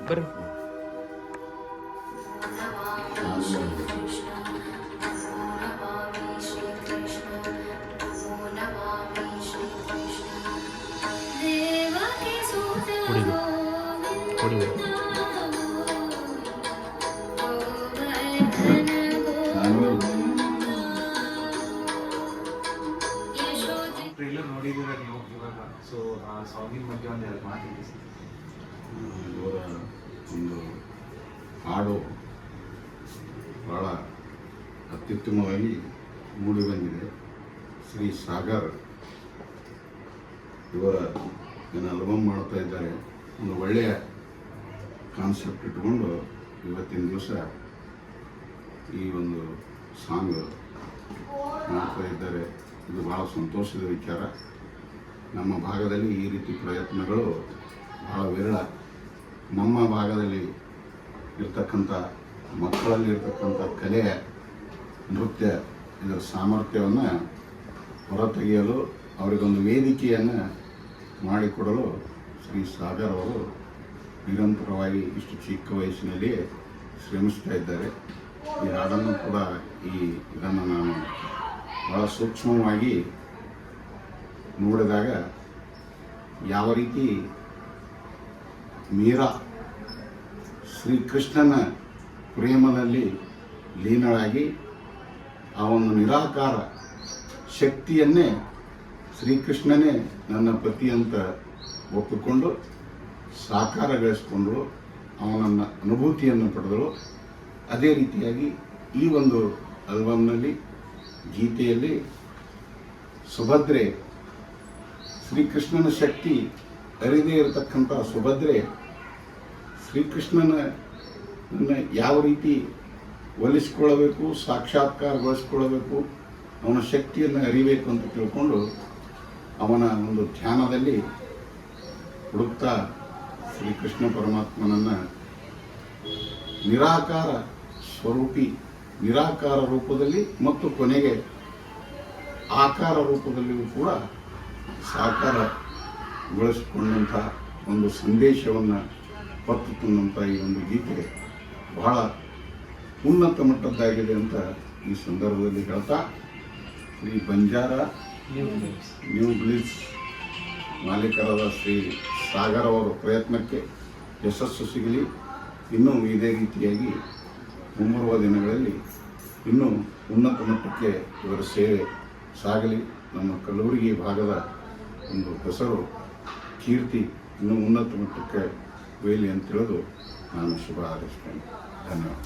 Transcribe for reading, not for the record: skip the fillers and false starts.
ಬರ್ರಿ. ಟ್ರೈಲರ್ ನೋಡಿದ್ದೀರಾ ನೀವು ಇವಾಗ? ಸೊ ಆ ಸಾಂಗಿನ ಬಗ್ಗೆ ಒಂದು ಎರಡು ಮಾತಿದೆ ಸರ್. ಇವರ ಒಂದು ಹಾಡು ಭಾಳ ಅತ್ಯುತ್ತಮವಾಗಿ ಮೂಡಿಬಂದಿದೆ. ಶ್ರೀ ಸಾಗರ್ ಇವರ ಏನು ಆಲ್ಬಮ್ ಮಾಡ್ತಾ ಇದ್ದಾರೆ. ಒಂದು ಒಳ್ಳೆಯ ಕಾನ್ಸೆಪ್ಟ್ ಇಟ್ಕೊಂಡು ಇವತ್ತಿನ ದಿವಸ ಈ ಒಂದು ಸಾಂಗ್ ಮಾಡ್ತಾ ಇದ್ದಾರೆ. ಇದು ಭಾಳ ಸಂತೋಷದ ವಿಚಾರ. ನಮ್ಮ ಭಾಗದಲ್ಲಿ ಈ ರೀತಿ ಪ್ರಯತ್ನಗಳು ಭಾಳ ವಿರಳ. ನಮ್ಮ ಭಾಗದಲ್ಲಿ ಇರ್ತಕ್ಕಂಥ ಮಕ್ಕಳಲ್ಲಿ ಇರ್ತಕ್ಕಂಥ ಕಲೆ, ನೃತ್ಯ, ಇದರ ಸಾಮರ್ಥ್ಯವನ್ನು ಹೊರತೆಗೆಯಲು ಅವರಿಗೊಂದು ವೇದಿಕೆಯನ್ನು ಮಾಡಿಕೊಡಲು ಶ್ರೀ ಸಾಗರ್ ಅವರು ನಿರಂತರವಾಗಿ ಇಷ್ಟು ಚಿಕ್ಕ ವಯಸ್ಸಿನಲ್ಲಿಯೇ ಶ್ರಮಿಸ್ತಾ ಇದ್ದಾರೆ. ಈ ಹಾಡನ್ನು ಕೂಡ ಇದನ್ನು ನಾನು ಭಾಳ ಸೂಕ್ಷ್ಮವಾಗಿ ನೋಡಿದಾಗ ಯಾವ ರೀತಿ ಮೀರಾ ಶ್ರೀಕೃಷ್ಣನ ಪ್ರೇಮದಲ್ಲಿ ಲೀನಳಾಗಿ ಆ ಒಂದು ನಿರಾಕಾರ ಶಕ್ತಿಯನ್ನೇ ಶ್ರೀಕೃಷ್ಣನೇ ನನ್ನ ಪತಿ ಅಂತ ಒಪ್ಪಿಕೊಂಡು ಸಾಕಾರಗೊಳಿಸಿಕೊಂಡಳು, ಅವನನ್ನ ಅನುಭೂತಿಯನ್ನು ಪಡೆದಳು. ಅದೇ ರೀತಿಯಾಗಿ ಈ ಒಂದು ಆಲ್ಬಮ್ನಲ್ಲಿ ಗೀತೆಯಲ್ಲಿ ಸುಭದ್ರೆ, ಶ್ರೀಕೃಷ್ಣನ ಶಕ್ತಿ ಅರಿದೇ ಇರತಕ್ಕಂಥ ಸುಭದ್ರೆ ಶ್ರೀಕೃಷ್ಣನ ಯಾವ ರೀತಿ ಒಲಿಸಿಕೊಳ್ಳಬೇಕು, ಸಾಕ್ಷಾತ್ಕಾರಗೊಳಿಸಿಕೊಳ್ಳಬೇಕು, ಅವನ ಶಕ್ತಿಯನ್ನು ಅರಿಬೇಕು ಅಂತ ತಿಳ್ಕೊಂಡು ಅವನ ಒಂದು ಧ್ಯಾನದಲ್ಲಿ ಹುಡುಕ್ತಾ ಶ್ರೀಕೃಷ್ಣ ಪರಮಾತ್ಮನನ್ನು ನಿರಾಕಾರ ಸ್ವರೂಪಿ, ನಿರಾಕಾರ ರೂಪದಲ್ಲಿ ಮತ್ತು ಕೊನೆಗೆ ಆಕಾರ ರೂಪದಲ್ಲಿಯೂ ಕೂಡ ಸಾಕಾರಗೊಳಿಸಿಕೊಂಡಂಥ ಒಂದು ಸಂದೇಶವನ್ನು ಹೊತ್ತು ತಂದಂಥ ಈ ಒಂದು ಗೀತೆ ಬಹಳ ಉನ್ನತ ಮಟ್ಟದ್ದಾಗಿದೆ ಅಂತ ಈ ಸಂದರ್ಭದಲ್ಲಿ ಹೇಳ್ತಾ, ಶ್ರೀ ಬಂಜಾರ ನ್ಯೂ ಬ್ಲಿಸ್ ಮಾಲೀಕರಾದ ಶ್ರೀ ಸಾಗರ್ ಅವರ ಪ್ರಯತ್ನಕ್ಕೆ ಯಶಸ್ಸು ಸಿಗಲಿ. ಇನ್ನೂ ಇದೇ ರೀತಿಯಾಗಿ ಮುಂಬರುವ ದಿನಗಳಲ್ಲಿ ಇನ್ನೂ ಉನ್ನತ ಮಟ್ಟಕ್ಕೆ ಇವರ ಸೇವೆ ಸಾಗಲಿ. ನಮ್ಮ ಕಲಬುರಗಿ ಭಾಗದ ಒಂದು ಹೆಸರು, ಕೀರ್ತಿ ಇನ್ನೂ ಉನ್ನತ ಮಟ್ಟಕ್ಕೆ ಒಯ್ಯಲಿ ಅಂತ ತಿಳಿದು ನಾನು ಶುಭ ಹಾರೈಸ್ತೇನೆ. ಧನ್ಯವಾದ.